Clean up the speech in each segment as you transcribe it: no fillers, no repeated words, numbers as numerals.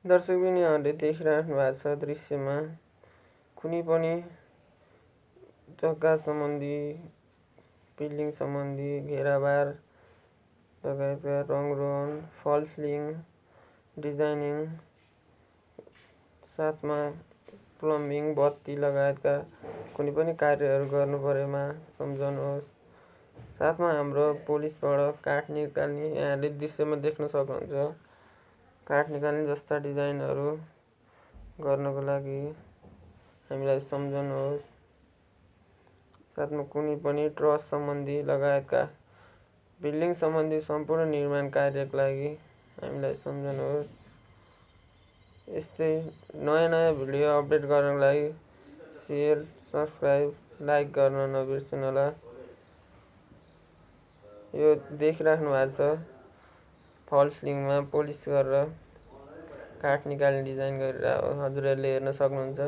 दर्शकबिनीहरूले देखिराख्नु भएको छ दृश्यमा कुनै पनि जग्गा सम्बन्धी, बिल्डिङ सम्बन्धी घेराबार लगायतका रङरोगन, फल सिलिङ, डिजाइनिङ, साथमा प्लम्बिङ, बत्ती लगायतका कुनै पनि कार्यहरू गर्नु परेमा सम्झनुहोस्। साथमा हाम्रो पुलिसबाट काठ निकाल्ने यहाँले दृश्यमा देख्न सक्नुहुन्छ। काठ निकाल्ने जस्ता डिजाइनहरू गर्नको लागि हामीलाई सम्झनुहोस्। साथमा कुनै पनि ट्रस्ट सम्बन्धी लगायतका बिल्डिङ सम्बन्धी सम्पूर्ण निर्माण कार्यको लागि हामीलाई सम्झनुहोस्। यस्तै नयाँ भिडियो अपडेट गर्नको लागि शेयर, सब्सक्राइब, लाइक गर्न नबिर्सनुहोला। यो देखिराख्नु भएको छ फल सिलिङमा पोलिस गरेर काठ निकाल्ने डिजाइन गरेर हजुरहरूले हेर्न सक्नुहुन्छ।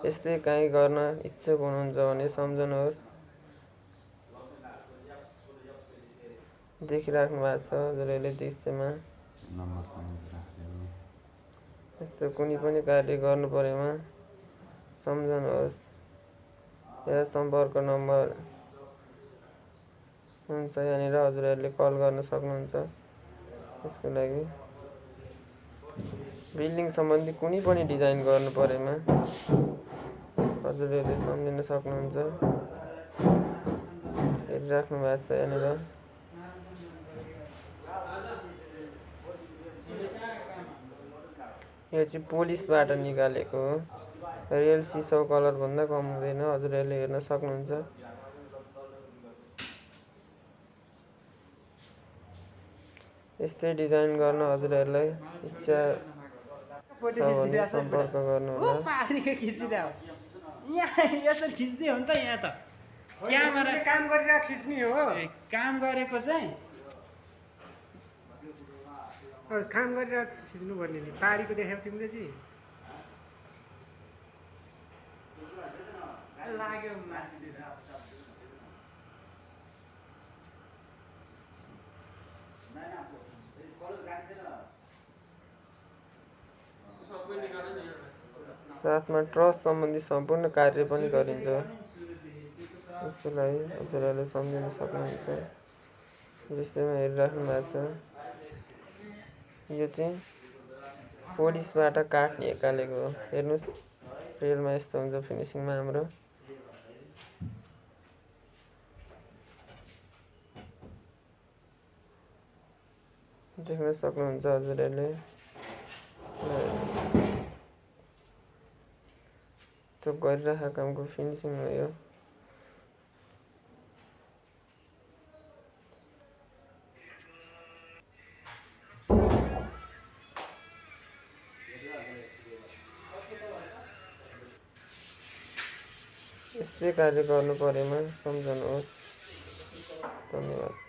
यस्तै काहीँ गर्न इच्छुक हुनुहुन्छ भने सम्झनुहोस्। देखिराख्नु भएको छ हजुरहरूले दृश्यमा। यस्तो कुनै पनि कार्य गर्नु परेमा सम्झनुहोस्। यहाँ सम्पर्क नम्बर हुन्छ, यहाँनिर हजुरहरूले कल गर्न सक्नुहुन्छ। यसको लागि बिल्डिङ सम्बन्धी कुनै पनि डिजाइन गर्नु परेमा हजुरहरूले सम्झिन सक्नुहुन्छ। हेरिराख्नु भएको छ यहाँनिर। यो चाहिँ पोलिसबाट निकालेको हो। रियल सिसो कलर भन्दा कम हुँदैन, हजुरहरूले हेर्न सक्नुहुन्छ। यस्तै डिजाइन गर्न हजुरहरूलाई इच्छा छ भने सम्पर्क गर्नुहोला। यसो खिच्दै हो नि त। यहाँ त क्यामेरा काम गरेर खिच्ने हो। काम गरेको चाहिँ काम गरेर खिच्नु पर्ने नि। पारीको देखायो तिमीले चाहिँ लाग्यो साथमा ट्रस्ट सम्बन्धी सम्पूर्ण कार्य पनि गरिन्छ। यसको लागि हजुरहरूले सम्झिन सक्नुहुन्छ। दृश्यमा हेरिराख्नु भएको छ। यो चाहिँ पोलिसबाट काठ निकालेको हो। हेर्नुहोस्, रियलमा यस्तो हुन्छ फिनिसिङमा हाम्रो। देख्न सक्नुहुन्छ हजुरहरूले। त्यो गरिरहेको कामको फिनिसिङ हो यो। यस्तै कार्य गर्नु परेमा सम्झनुहोस्। धन्यवाद।